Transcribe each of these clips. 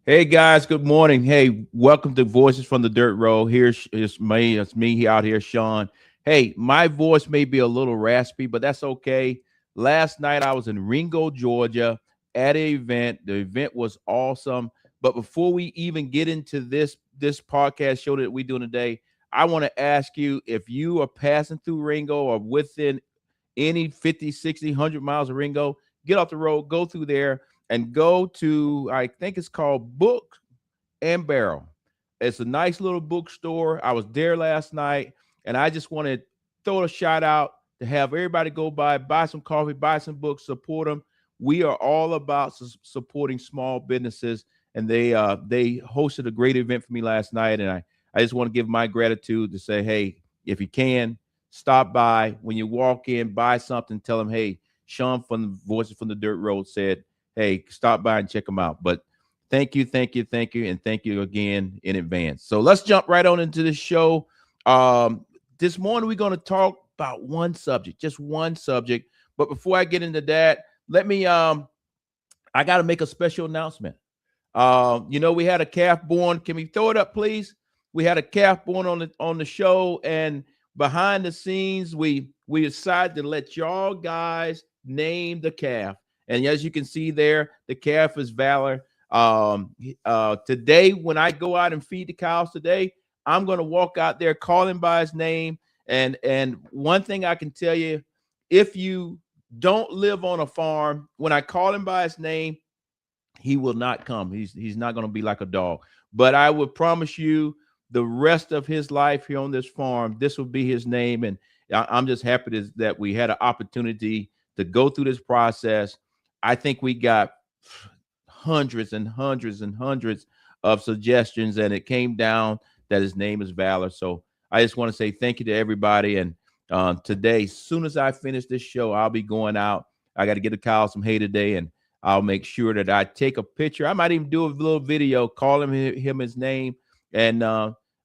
Hey guys, good morning. Hey, welcome to Voices from the Dirt Road. Here's me. It's me out here, Shawn. Hey, my voice may be a little raspy, but that's okay. Last night I was in Ringo, Georgia at an event. The event was awesome. But before we even get into this podcast show that we're doing today, I want to ask you if you are passing through Ringo or within any 50, 60, 100 miles of Ringo, get off the road, go through there and go to, I think it's called Book and Barrel. It's a nice little bookstore. I was there last night, and I just want to throw a shout out to have everybody go by, buy some coffee, buy some books, support them. We are all about supporting small businesses, and they hosted a great event for me last night, and I just want to give my gratitude to say, hey, if you can, stop by. When you walk in, buy something, tell them, hey, Shawn from the Voices from the Dirt Road said, hey, stop by and check them out. But thank you, and thank you again in advance. So let's jump right on into the show. This morning we're going to talk about one subject, just one subject. But before I get into that, let me I got to make a special announcement. We had a calf born. Can we throw it up, please? We had a calf born on the show, and behind the scenes, we decided to let y'all guys name the calf. And as you can see there, the calf is Valor. Today, when I go out and feed the cows today, I'm going to walk out there, call him by his name. And one thing I can tell you, if you don't live on a farm, when I call him by his name, he will not come. He's not going to be like a dog. But I would promise you the rest of his life here on this farm, this will be his name. And I'm just happy that we had an opportunity to go through this process. I think we got hundreds and hundreds and hundreds of suggestions, and it came down that his name is Valor. So I just want to say thank you to everybody. And today, as soon as I finish this show, I'll be going out. I got to get the cow some hay today, and I'll make sure that I take a picture. I might even do a little video, call him his name, and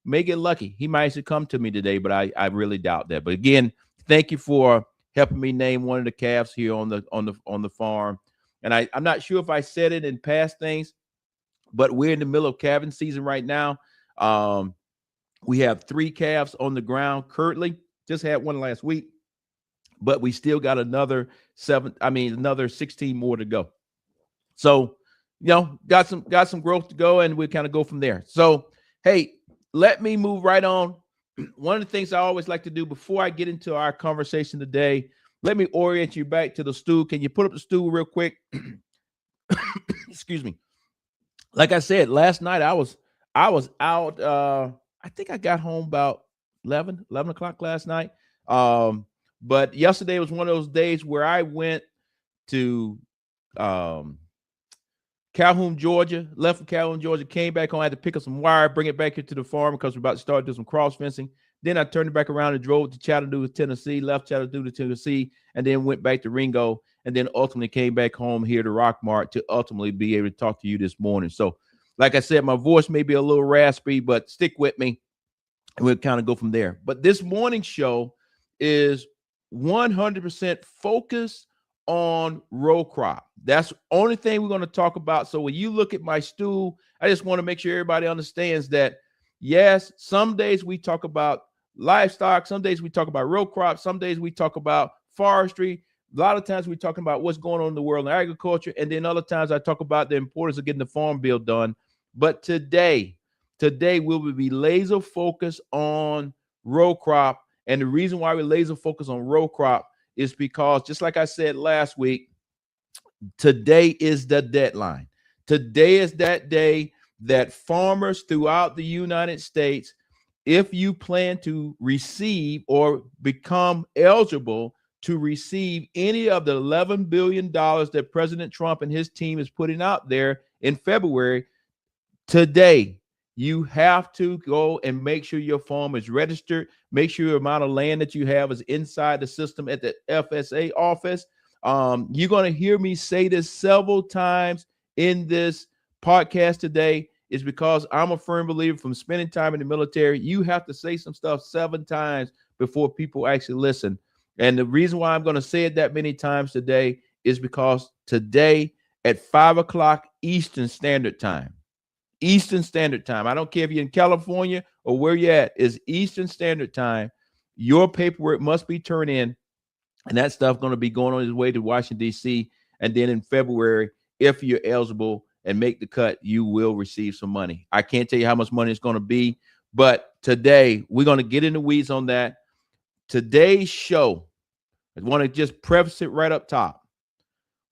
may get lucky. He might actually come to me today, but I really doubt that. But again, thank you for helping me name one of the calves here on the farm. And I'm not sure if I said it in past things, but we're in the middle of calving season right now. We have 3 calves on the ground currently. Just had one last week, but we still got another 16 more to go. So, got some growth to go, and we kind of go from there. So, hey, let me move right on. One of the things I always like to do before I get into our conversation today, let me orient you back to the stool. Can you put up the stool real quick? Excuse me. Like I said, last night I was out. I think I got home about 11 o'clock last night. But yesterday was one of those days where I went to Calhoun, Georgia, left from Calhoun, Georgia, came back home. I had to pick up some wire, bring it back here to the farm because we're about to start doing some cross fencing. Then I turned it back around and drove to Chattanooga, Tennessee, left Chattanooga, Tennessee, and then went back to Ringo, and then ultimately came back home here to Rockmart to ultimately be able to talk to you this morning. So, like I said, my voice may be a little raspy, but stick with me, and we'll kind of go from there. But this morning's show is 100% focused on row crop. That's the only thing we're going to talk about. So when you look at my stool, I just want to make sure everybody understands that, yes, some days we talk about livestock, some days we talk about row crops, some days we talk about forestry. A lot of times we're talking about what's going on in the world in agriculture, and then other times I talk about the importance of getting the farm bill done. But today we will be laser focused on row crop, and the reason why we're laser focused on row crop is because, just like I said last week, today is the deadline. Today is that day that farmers throughout the United States, if you plan to receive or become eligible to receive any of the $11 billion that President Trump and his team is putting out there in February, today you have to go and make sure your farm is registered. Make sure your amount of land that you have is inside the system at the FSA office. You're going to hear me say this several times in this podcast today. Is because I'm a firm believer from spending time in the military, you have to say some stuff 7 times before people actually listen. And the reason why I'm going to say it that many times today is because today at 5 o'clock Eastern Standard Time, Eastern Standard Time. I don't care if you're in California or where you're at. It's Eastern Standard Time. Your paperwork must be turned in, and that stuff going to be going on its way to Washington, D.C. And then in February, if you're eligible and make the cut, you will receive some money. I can't tell you how much money it's going to be, but today we're going to get in the weeds on that. Today's show, I want to just preface it right up top.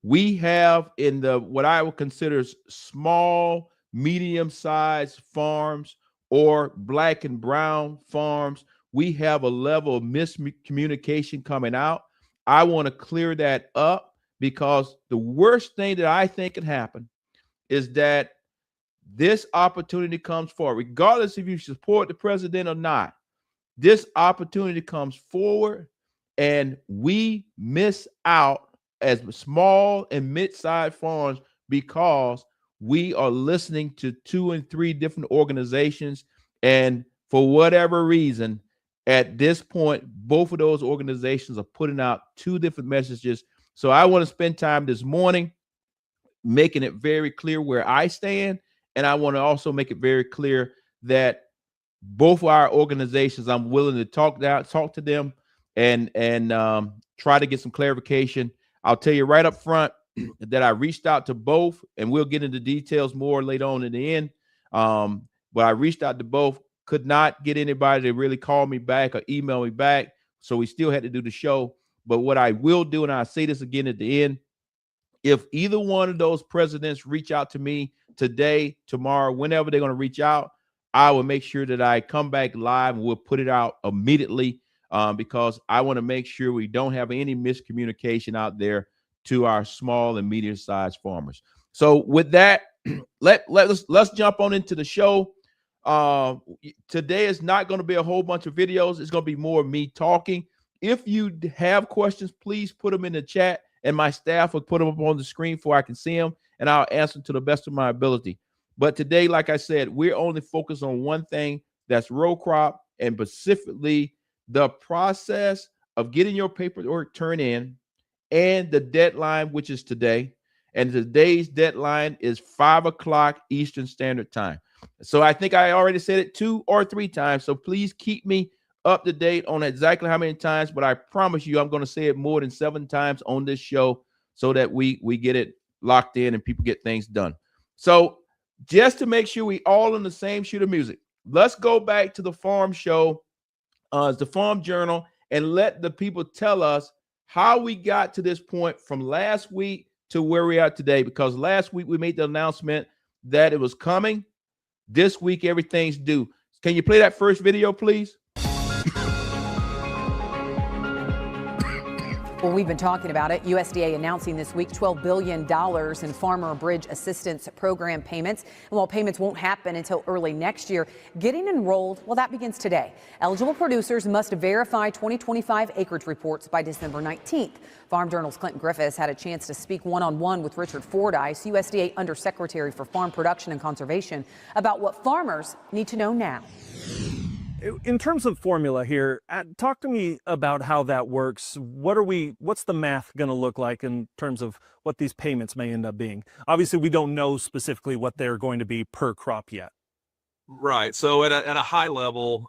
We have in the what I would consider small, medium-sized farms or black and brown farms, we have a level of miscommunication coming out. I want to clear that up, because the worst thing that I think can happen is that this opportunity comes forward, regardless if you support the president or not. This opportunity comes forward, and we miss out as small and mid-sized farms because we are listening to 2 and 3 different organizations. And for whatever reason, at this point, both of those organizations are putting out 2 different messages. So I want to spend time this morning making it very clear where I stand. And I want to also make it very clear that both of our organizations, I'm willing to talk to them and try to get some clarification. I'll tell you right up front that I reached out to both, and we'll get into details more later on in the end. But I reached out to both, could not get anybody to really call me back or email me back. So we still had to do the show. But what I will do, and I'll say this again at the end, if either one of those presidents reach out to me today, tomorrow, whenever they're going to reach out, I will make sure that I come back live and we'll put it out immediately, because I want to make sure we don't have any miscommunication out there to our small and medium-sized farmers. So with that, let's jump on into the show. Today is not going to be a whole bunch of videos. It's going to be more of me talking. If you have questions, please put them in the chat, and my staff will put them up on the screen so I can see them, and I'll answer to the best of my ability. But today, like I said, we're only focused on one thing, that's row crop, and specifically the process of getting your paperwork turned in and the deadline, which is today. And today's deadline is 5 o'clock Eastern Standard Time. So I think I already said it 2 or 3 times. So please keep me up to date on exactly how many times. But I promise you, I'm going to say it more than 7 times on this show so that we get it locked in and people get things done. So just to make sure we all in the same sheet of music, let's go back to the farm show, the Farm Journal, and let the people tell us how we got to this point from last week to where we are today. Because last week we made the announcement that it was coming. This week everything's due. Can you play that first video, please? Well, we've been talking about it. USDA announcing this week $12 billion in Farmer Bridge Assistance Program payments. And while payments won't happen until early next year, getting enrolled, well, that begins today. Eligible producers must verify 2025 acreage reports by December 19th. Farm Journal's Clinton Griffiths had a chance to speak one-on-one with Richard Fordyce, USDA Undersecretary for Farm Production and Conservation, about what farmers need to know now. In terms of formula here, talk to me about how that works. What's the math going to look like in terms of what these payments may end up being? Obviously, we don't know specifically what they're going to be per crop yet. Right. So at a high level,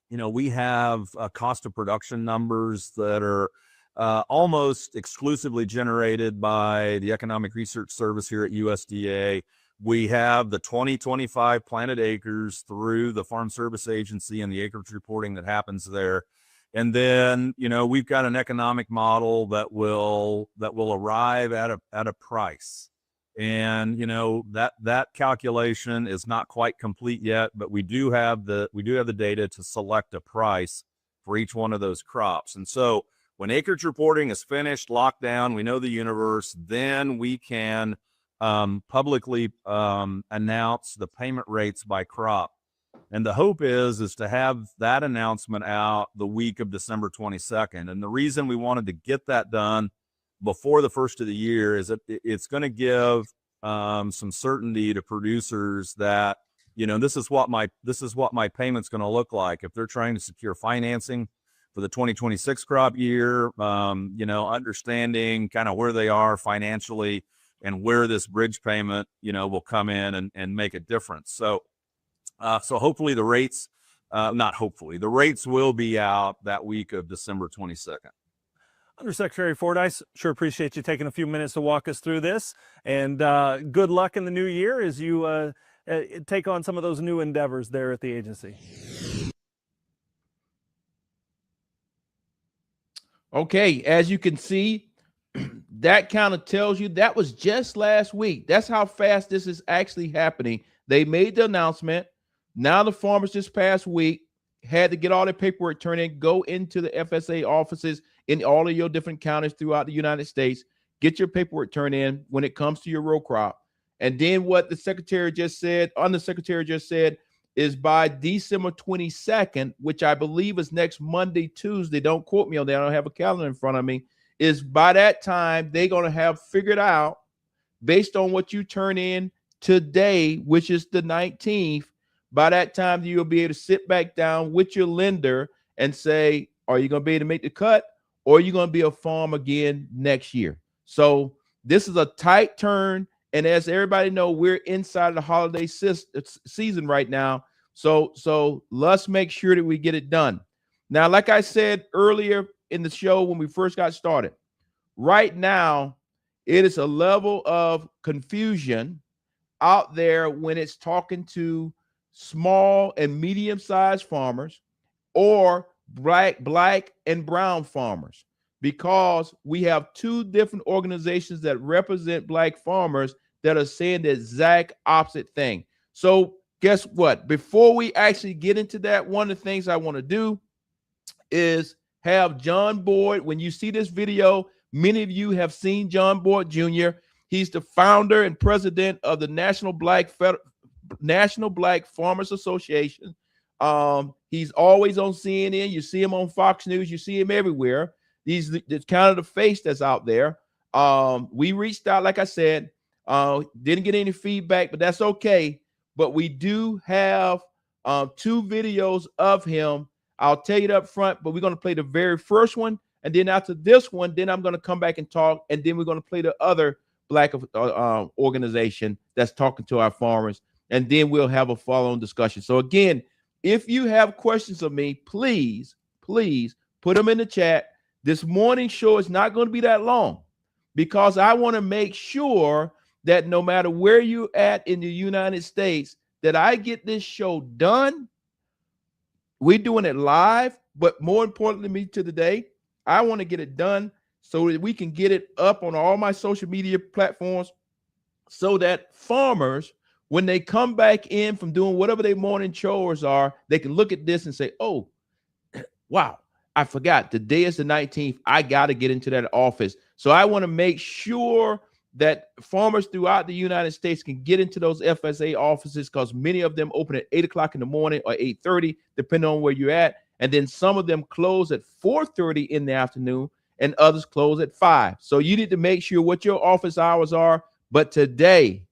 we have cost of production numbers that are almost exclusively generated by the Economic Research Service here at USDA. We have the 2025 planted acres through the Farm Service Agency and the acreage reporting that happens there. And then, we've got an economic model that will arrive at a price. And, that calculation is not quite complete yet, but we do have the data to select a price for each one of those crops. And so when acreage reporting is finished, locked down, we know the universe, then we can publicly announce the payment rates by crop. And the hope is to have that announcement out the week of December 22nd. And the reason we wanted to get that done before the first of the year is that it's going to give some certainty to producers that, this is what my payment's going to look like. If they're trying to secure financing for the 2026 crop year, understanding kind of where they are financially and where this bridge payment, will come in and make a difference. So hopefully the rates, not hopefully, the rates will be out that week of December 22nd. Undersecretary Fordyce, sure appreciate you taking a few minutes to walk us through this, and good luck in the new year as you take on some of those new endeavors there at the agency. Okay, as you can see, that kind of tells you that was just last week. That's how fast this is actually happening. They made the announcement. Now the farmers this past week had to get all their paperwork turned in, go into the FSA offices in all of your different counties throughout the United States, get your paperwork turned in when it comes to your row crop. And then what the undersecretary just said is by December 22nd, which I believe is next Monday, Tuesday, don't quote me on that, I don't have a calendar in front of me, is by that time they're going to have figured out, based on what you turn in today, which is the 19th, by that time you'll be able to sit back down with your lender and say, are you going to be able to make the cut, or are you going to be a farm again next year? So this is a tight turn. And as everybody know, we're inside of the holiday season right now. So let's make sure that we get it done. Now, like I said earlier in the show when we first got started, right now, it is a level of confusion out there when it's talking to small and medium-sized farmers or black and brown farmers, because we have two different organizations that represent black farmers that are saying the exact opposite thing. So guess what? Before we actually get into that, one of the things I want to do is have John Boyd. When you see this video, many of you have seen John Boyd Jr. He's the founder and president of the National Black Farmers Association. He's always on CNN. You see him on Fox News. You see him everywhere. He's kind of the face that's out there. We reached out, like I said, didn't get any feedback, but that's okay. But we do have 2 videos of him. I'll tell you up front, but we're going to play the very first one. And then after this one, then I'm going to come back and talk. And then we're going to play the other black organization that's talking to our farmers. And then we'll have a follow-on discussion. So again, if you have questions of me, please put them in the chat. This morning show is not going to be that long, because I want to make sure that no matter where you're at in the United States, that I get this show done. We're doing it live, but more importantly to me today, I want to get it done so that we can get it up on all my social media platforms, so that farmers, when they come back in from doing whatever their morning chores are, they can look at this and say, oh, wow, I forgot. Today is the 19th. I got to get into that office. So I want to make sure that farmers throughout the United States can get into those FSA offices, because many of them open at 8 o'clock in the morning or 8:30, depending on where you're at. And then some of them close at 4:30 in the afternoon, and others close at 5. So you need to make sure what your office hours are. But today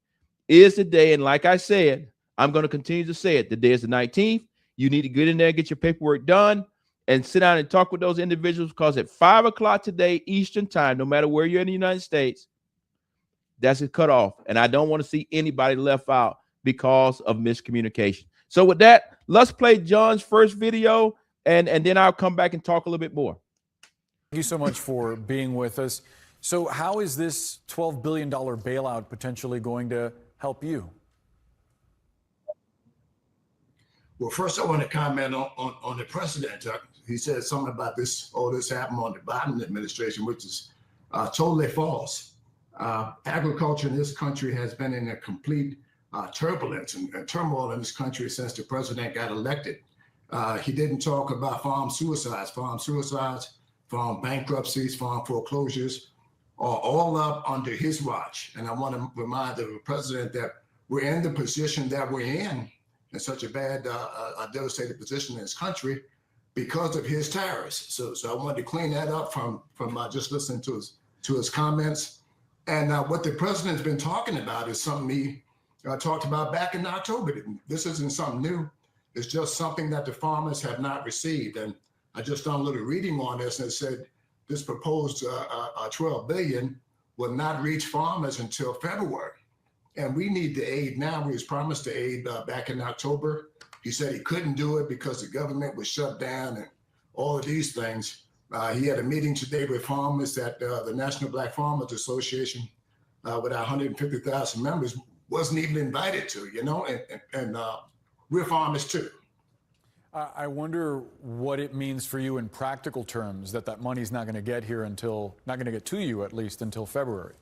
is the day. And like I said, I'm going to continue to say it. The day is the 19th. You need to get in there, get your paperwork done, and sit down and talk with those individuals, because at 5 o'clock today, Eastern time, no matter where you're in the United States, that's a cutoff. And I don't want to see anybody left out because of miscommunication. So with that, let's play John's first video, and then I'll come back and talk a little bit more. Thank you so much for being with us. So how is this $12 billion bailout potentially going to help you? Well, first I want to comment on the president. He said something about this, all this happened on the Biden administration, which is totally false. Agriculture in this country has been in a complete turbulence and turmoil in this country since the president got elected. He didn't talk about farm suicides, farm bankruptcies, farm foreclosures, are all up under his watch. And I want to remind the president that we're in the position that we're in such a bad, devastated position in this country because of his tariffs. So I wanted to clean that up from just listening to his comments. And what the president's been talking about is something he talked about back in October. This isn't something new. It's just something that the farmers have not received. And I just done a little reading on this, and it said this proposed $12 billion will not reach farmers until February. And we need the aid now. We was promised the aid back in October. He said he couldn't do it because the government was shut down and all of these things. He had a meeting today with farmers at the National Black Farmers Association with our 150,000 members, wasn't even invited to, you know, and we're farmers too. I wonder what it means for you in practical terms that money's not going to get here until, not going to get to you at least until February.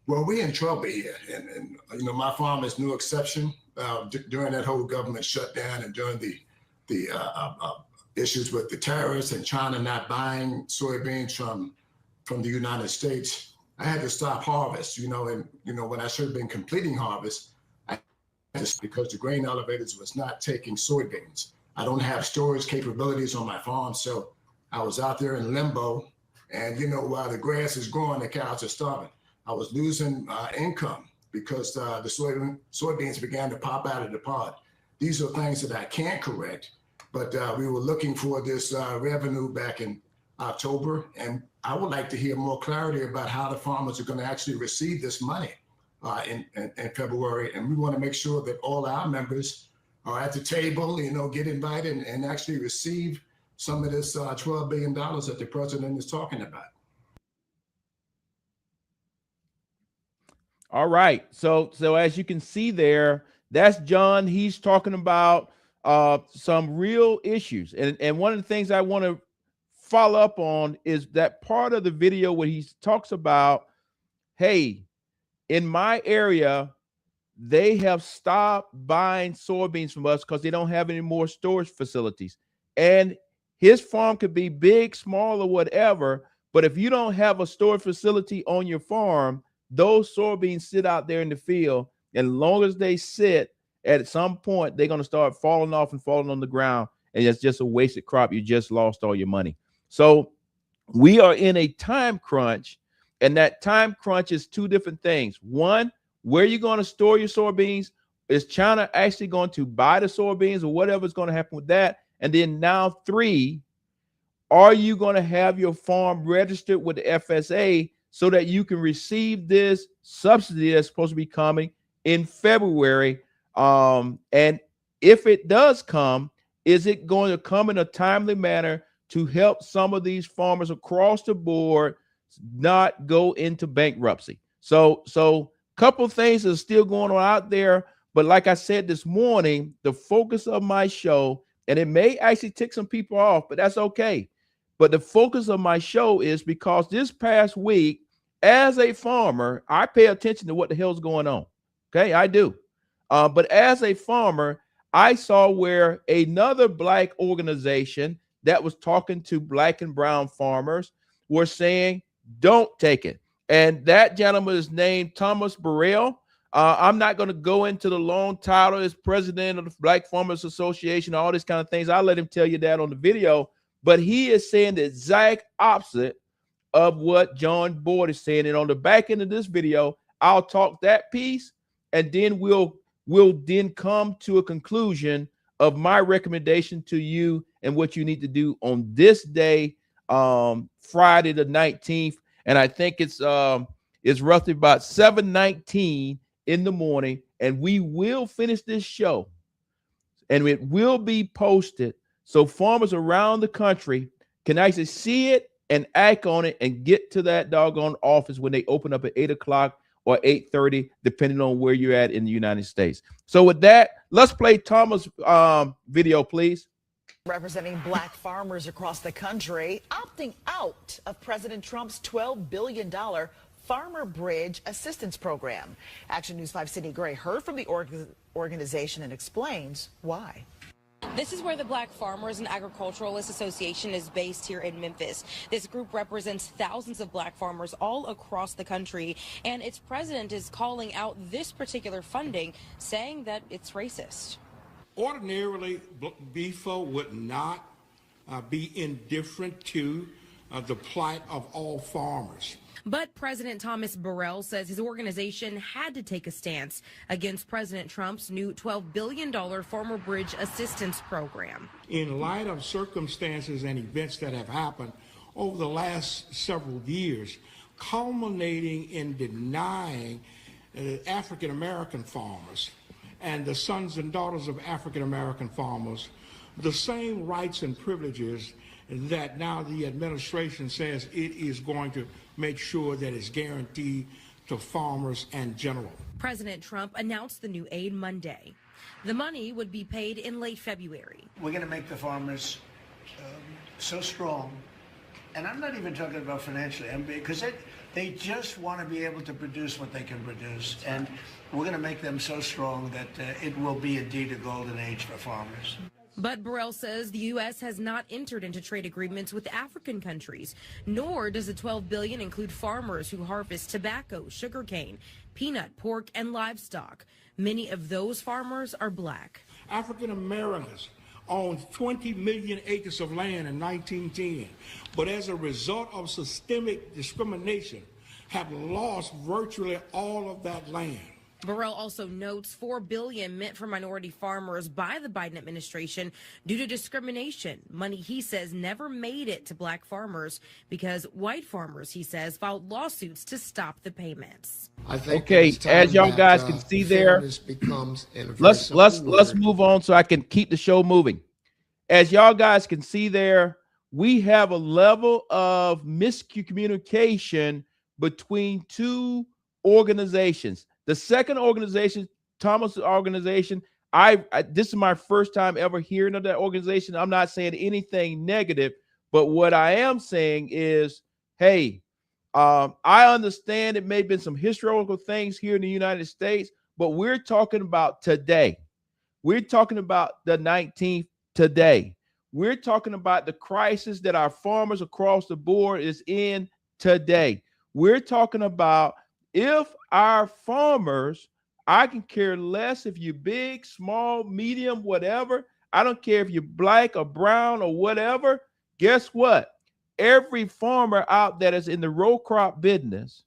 Well, we're in trouble here, and you know, my farm is no exception. During that whole government shutdown and during the issues with the tariffs and China not buying soybeans from the United States, I had to stop harvest. You know, and you know, when I should have been completing harvest, because the grain elevators was not taking soybeans. I don't have storage capabilities on my farm, so I was out there in limbo. And you know, while the grass is growing, the cows are starving. I was losing income because the soybeans began to pop out of the pod. These are things that I can't correct, but we were looking for this revenue back in October, and I would like to hear more clarity about how the farmers are going to actually receive this money in February. And we want to make sure that all our members are at the table, you know, get invited and actually receive some of this $12 billion that the president is talking about. All right. So as you can see there, that's John. He's talking about some real issues. And one of the things I want to follow up on is that part of the video where he talks about, hey, in my area, they have stopped buying soybeans from us because they don't have any more storage facilities. And his farm could be big, small, or whatever. But if you don't have a storage facility on your farm, those soybeans sit out there in the field. And as long as they sit, at some point, they're going to start falling off and falling on the ground. And it's just a wasted crop. You just lost all your money. So we are in a time crunch. And that time crunch is two different things. One, where you're going to store your soybeans. Is China actually going to buy the soybeans or whatever's going to happen with that? And then now 3, are you going to have your farm registered with the FSA so that you can receive this subsidy that's supposed to be coming in February? And if it does come, is it going to come in a timely manner to help some of these farmers across the board not go into bankruptcy? So a couple of things are still going on out there. But like I said this morning, the focus of my show, and it may actually tick some people off, but that's okay. But the focus of my show is because this past week, as a farmer, I pay attention to what the hell's going on. Okay, I do. But as a farmer, I saw where another Black organization that was talking to Black and brown farmers were saying, don't take it. And that gentleman is named Thomas Burrell. I'm not going to go into the long title as president of the Black Farmers Association, all these kind of things. I'll let him tell you that on the video. But he is saying the exact opposite of what John Boyd is saying. And on the back end of this video, I'll talk that piece, and then we'll then come to a conclusion of my recommendation to you and what you need to do on this day, Friday the 19th. And I think it's roughly about 7:19 in the morning, and we will finish this show, and it will be posted so farmers around the country can actually see it and act on it and get to that doggone office when they open up at 8 o'clock or 8:30, depending on where you're at in the United States. So with that, let's play Thomas' video, please. Representing Black farmers across the country opting out of President Trump's $12 billion Farmer Bridge Assistance Program. Action News 5 Sydney Gray heard from the organization and explains why. This is where the Black Farmers and Agriculturalists Association is based here in Memphis. This group represents thousands of Black farmers all across the country, and its president is calling out this particular funding, saying that it's racist. Ordinarily, BFO would not be indifferent to the plight of all farmers. But President Thomas Burrell says his organization had to take a stance against President Trump's new $12 billion Farmer Bridge Assistance Program. In light of circumstances and events that have happened over the last several years, culminating in denying African American farmers and the sons and daughters of African American farmers the same rights and privileges that now the administration says it is going to make sure that is guaranteed to farmers in general. President Trump announced the new aid Monday. The money would be paid in late February. We're going to make the farmers so strong, and I'm not even talking about financially, because they just want to be able to produce what they can produce, and we're going to make them so strong that it will be indeed a golden age for farmers. But Burrell says the U.S. has not entered into trade agreements with African countries, nor does the $12 billion include farmers who harvest tobacco, sugarcane, peanut, pork, and livestock. Many of those farmers are black. African Americans owned 20 million acres of land in 1910, but as a result of systemic discrimination, have lost virtually all of that land. Burrell also notes $4 billion meant for minority farmers by the Biden administration due to discrimination. Money he says never made it to black farmers because white farmers, he says, filed lawsuits to stop the payments. I think okay, as y'all guys can see there, let's move on so I can keep the show moving. As y'all guys can see there, we have a level of miscommunication between two organizations. The second organization, Thomas' organization, this is my first time ever hearing of that organization. I'm not saying anything negative, but what I am saying is, hey, I understand it may have been some historical things here in the United States, but we're talking about today. We're talking about the 19th today. We're talking about the crisis that our farmers across the board is in today. We're talking about if our farmers, I can care less if you're big, small, medium, whatever. I don't care if you're black or brown or whatever. Guess what? Every farmer out that is in the row crop business,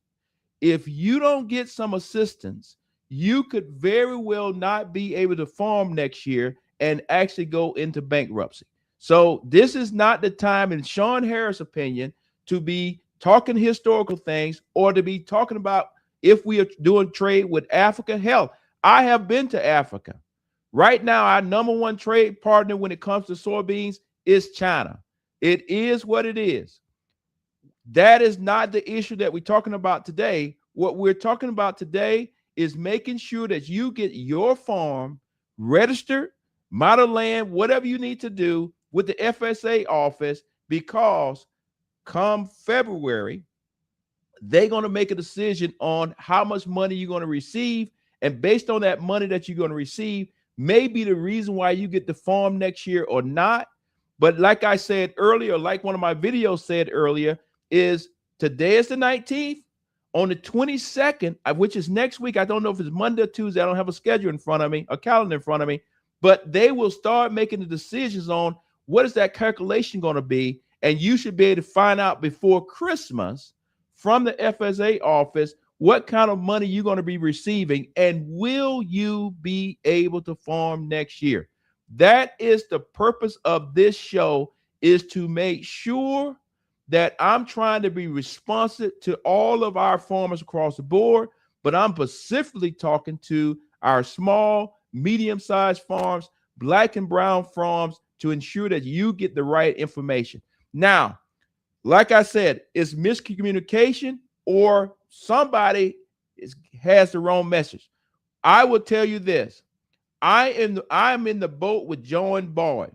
if you don't get some assistance, you could very well not be able to farm next year and actually go into bankruptcy. So this is not the time, in Shawn Harris' opinion, to be talking historical things or to be talking about if we are doing trade with Africa. Hell, I have been to Africa. Right now, our number one trade partner when it comes to soybeans is China. It is what it is. That is not the issue that we're talking about today. What we're talking about today is making sure that you get your farm registered, model land, whatever you need to do with the FSA office, because come February, they're going to make a decision on how much money you're going to receive. And based on that money that you're going to receive, may be the reason why you get the farm next year or not. But like I said earlier, like one of my videos said earlier, is today is the 19th. On the 22nd, which is next week, I don't know if it's Monday or Tuesday. I don't have a schedule in front of me, a calendar in front of me, but they will start making the decisions on what is that calculation going to be. And you should be able to find out before Christmas from the FSA office what kind of money you're going to be receiving, and will you be able to farm next year. That is the purpose of this show, is to make sure that I'm trying to be responsive to all of our farmers across the board, but I'm specifically talking to our small, medium-sized farms, black and brown farms, to ensure that you get the right information. Now, like I said, it's miscommunication or somebody has the wrong message. I will tell you this. I'm in the boat with John Boyd.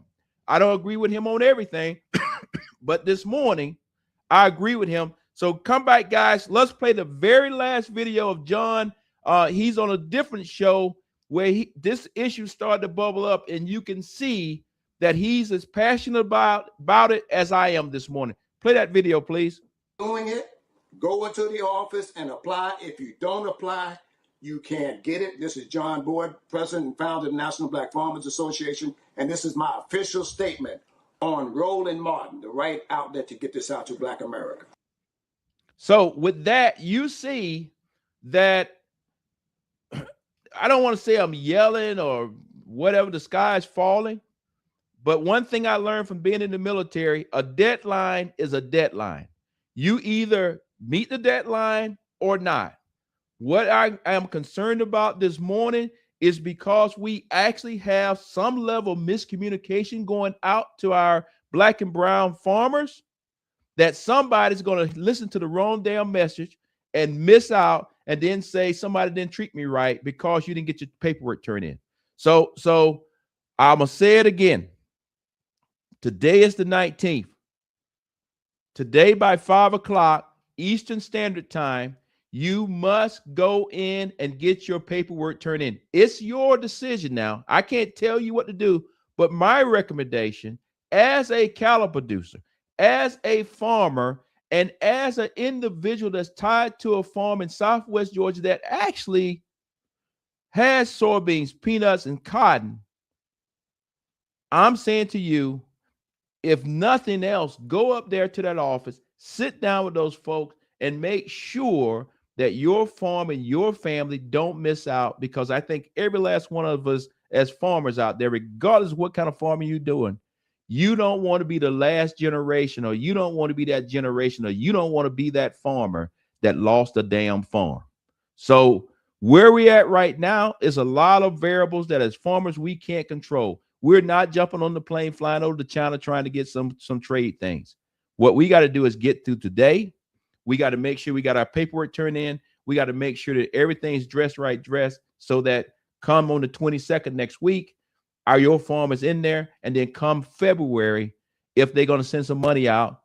I don't agree with him on everything, but this morning I agree with him. So come back, guys. Let's play the very last video of John. He's on a different show where this issue started to bubble up, and you can see that he's as passionate about it as I am this morning. Play that video, please. Doing it, go into the office and apply. If you don't apply, you can't get it. This is John Boyd, president and founder of the National Black Farmers Association, and this is my official statement on Roland Martin, the right outlet to get this out to Black America. So with that, you see that I don't want to say I'm yelling or whatever, the sky is falling, But one thing I learned from being in the military, a deadline is a deadline. You either meet the deadline or not. What I am concerned about this morning is because we actually have some level of miscommunication going out to our black and brown farmers, that somebody's going to listen to the wrong damn message and miss out and then say somebody didn't treat me right because you didn't get your paperwork turned in. So I'm going to say it again. Today is the 19th. Today by 5 o'clock Eastern Standard Time, you must go in and get your paperwork turned in. It's your decision now. I can't tell you what to do, but my recommendation as a cattle producer, as a farmer, and as an individual that's tied to a farm in Southwest Georgia that actually has soybeans, peanuts, and cotton, I'm saying to you, if nothing else, go up there to that office, sit down with those folks, and make sure that your farm and your family don't miss out, because I think every last one of us as farmers out there, regardless of what kind of farming you're doing, you don't want to be the last generation, or you don't want to be that generation, or you don't want to be that farmer that lost a damn farm. So where we at right now is a lot of variables that as farmers we can't control. We're not jumping on the plane flying over to China trying to get some trade things. What we got to do is get through today. We got to make sure we got our paperwork turned in. We got to make sure that everything's dressed, so that come on the 22nd next week, your farm is in there. And then come February, if they're going to send some money out,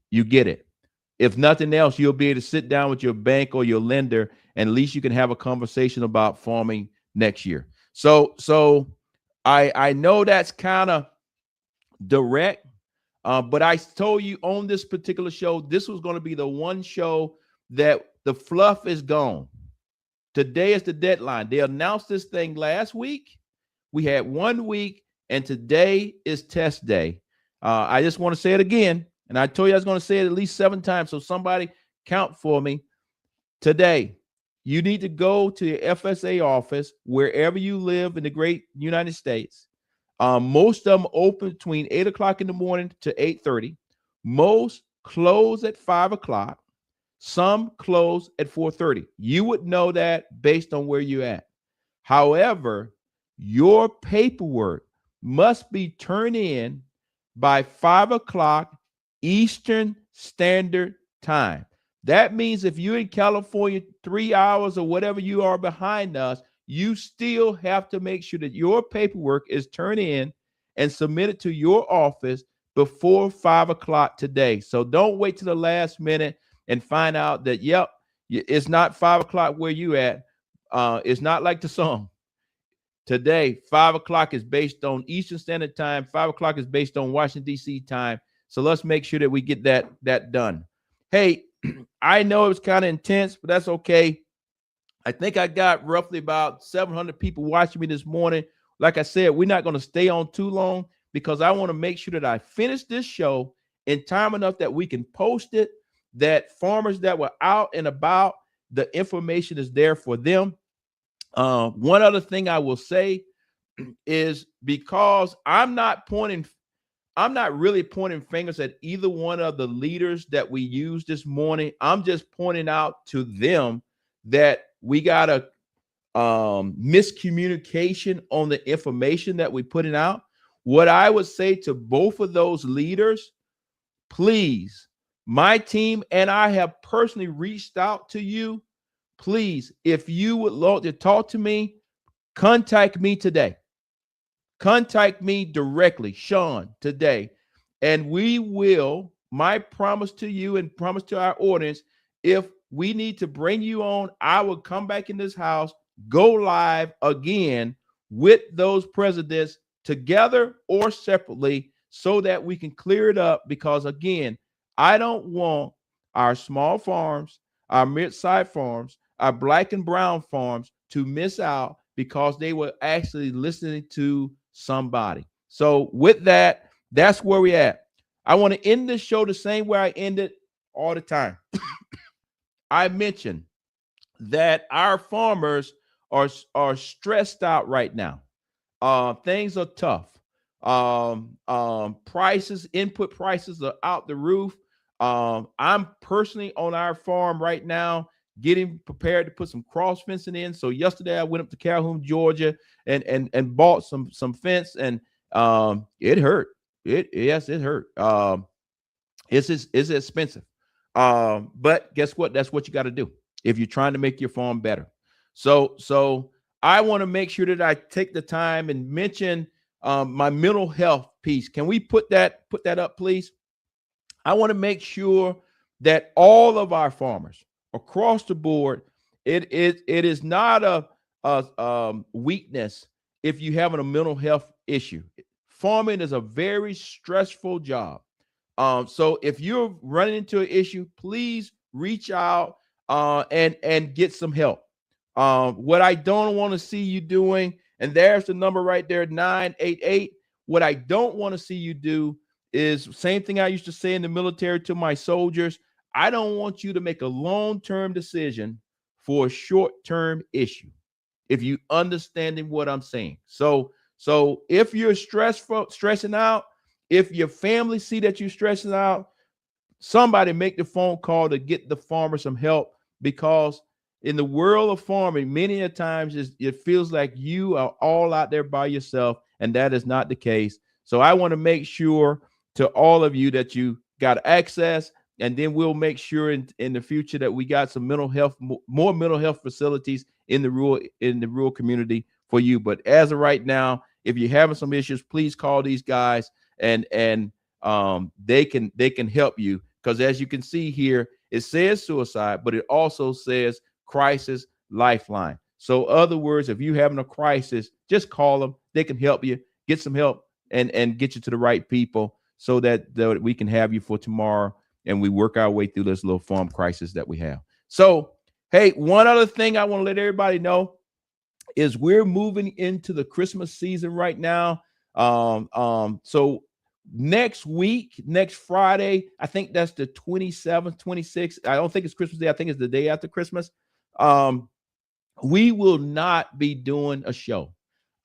you get it. If nothing else, you'll be able to sit down with your bank or your lender, and at least you can have a conversation about farming next year. So I know that's kind of direct. But I told you on this particular show, this was going to be the one show that the fluff is gone. Today is the deadline. They announced this thing last week. We had 1 week, and today is test day. I just want to say it again, and I told you I was going to say it at least 7 times, so somebody count for me. Today, you need to go to your FSA office wherever you live in the great United States. Most of them open between 8 o'clock in the morning to 8:30. Most close at 5 o'clock. Some close at 4:30. You would know that based on where you're at. However, your paperwork must be turned in by 5 o'clock Eastern Standard Time. That means if you're in California 3 hours or whatever you are behind us, you still have to make sure that your paperwork is turned in and submitted to your office before 5 o'clock today. So don't wait to the last minute and find out that, yep, it's not 5 o'clock where you at. It's not like the song. Today, 5 o'clock is based on Eastern Standard Time. 5 o'clock is based on Washington, D.C. time. So let's make sure that we get that done. Hey, I know it was kind of intense, but that's okay. I think I got roughly about 700 people watching me this morning. Like I said, we're not going to stay on too long because I want to make sure that I finish this show in time enough that we can post it, that farmers that were out and about, the information is there for them. One other thing I will say is, because I'm not really pointing fingers at either one of the leaders that we used this morning. I'm just pointing out to them that we got a miscommunication on the information that we're putting out. What I would say to both of those leaders, please, my team and I have personally reached out to you. Please, if you would love to talk to me, contact me today. Contact me directly, Shawn, today. And we will, my promise to you and promise to our audience, if we need to bring you on, I will come back in this house, go live again with those presidents together or separately so that we can clear it up. Because again, I don't want our small farms, our mid-sized farms, our black and brown farms to miss out because they were actually listening to somebody. So with that, that's where we're at. I want to end this show the same way I end it all the time. I mentioned that our farmers are stressed out right now. Things are tough. Prices, input prices are out the roof. I'm personally on our farm right now, getting prepared to put some cross fencing in. So yesterday I went up to Calhoun, Georgia, and bought some fence, and it hurt. It hurt. It's expensive. But guess what? That's what you got to do if you're trying to make your farm better. So I want to make sure that I take the time and mention my mental health piece. Can we put that up, please? I want to make sure that all of our farmers across the board, it is not a weakness if you have a mental health issue. Farming is a very stressful job. So if you're running into an issue, please reach out and get some help. What I don't want to see you doing, and there's the number right there, 988. What I don't want to see you do is same thing I used to say in the military to my soldiers. I don't want you to make a long-term decision for a short-term issue. If you understanding what I'm saying. So if you're stressing out, if your family see that you're stressing out, somebody make the phone call to get the farmer some help, because in the world of farming, many a times it feels like you are all out there by yourself, and that is not the case. So I want to make sure to all of you that you got access, and then we'll make sure in the future that we got some mental health, more mental health facilities in the rural community for you. But as of right now, if you're having some issues, please call these guys, and they can help you, because as you can see here, it says suicide, but it also says crisis lifeline. So other words, if you're having a crisis, just call them. They can help you, get some help, and get you to the right people, so that we can have you for tomorrow, and we work our way through this little farm crisis that we have. So, hey, one other thing I want to let everybody know is we're moving into the Christmas season right now. So next week, next Friday, I think that's the 27th, 26th. I don't think it's Christmas Day. I think it's the day after Christmas. We will not be doing a show.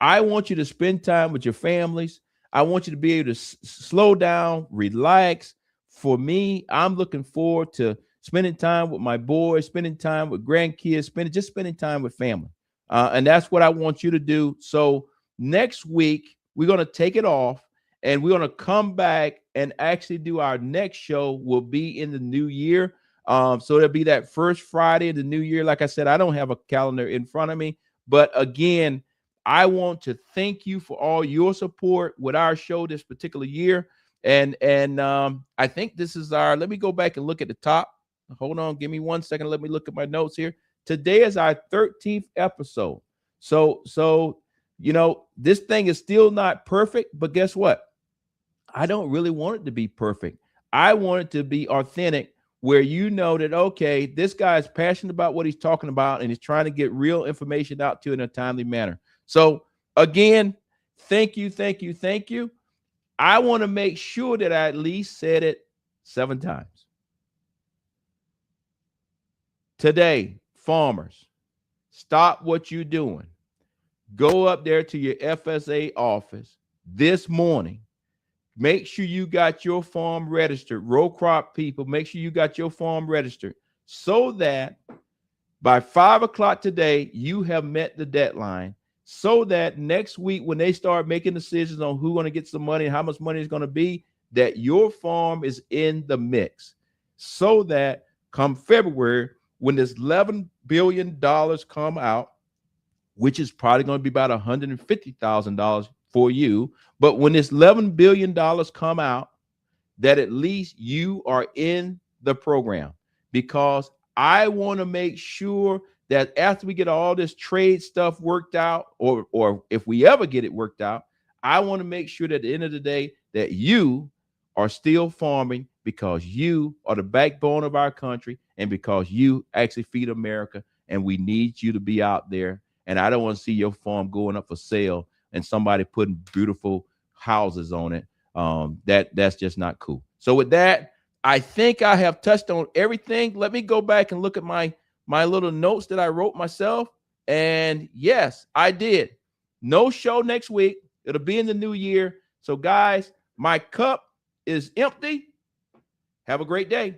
I want you to spend time with your families. I want you to be able to slow down, relax. For me, I'm looking forward to spending time with my boys, spending time with grandkids, spending time with family. And that's what I want you to do. So next week, we're going to take it off, and we're going to come back and actually do our next show will be in the new year. So it'll be that first Friday of the new year. Like I said, I don't have a calendar in front of me, but again, I want to thank you for all your support with our show this particular year. And I think this is let me go back and look at the top. Hold on. Give me 1 second. Let me look at my notes here. Today is our 13th episode. So, this thing is still not perfect, but guess what? I don't really want it to be perfect. I want it to be authentic, where you know that, okay, this guy is passionate about what he's talking about, and he's trying to get real information out to you in a timely manner. So again, thank you. I want to make sure that I at least said it 7 times. Today, farmers, stop what you're doing. Go up there to your FSA office this morning. Make sure you got your farm registered. Row crop people, make sure you got your farm registered, so that by 5 o'clock today, you have met the deadline, so that next week, when they start making decisions on who's going to get some money and how much money is going to be, that your farm is in the mix, so that come February, when this $11 billion come out, which is probably going to be about $150,000 for you, but when this $11 billion come out, that at least you are in the program, because I want to make sure that after we get all this trade stuff worked out, or if we ever get it worked out, I want to make sure that at the end of the day that you are still farming, because you are the backbone of our country, and because you actually feed America, and we need you to be out there. And I don't want to see your farm going up for sale and somebody putting beautiful houses on it. That's just not cool. So with that, I think I have touched on everything. Let me go back and look at my little notes that I wrote myself. And yes, I did. No show next week. It'll be in the new year. So, guys, my cup is empty. Have a great day.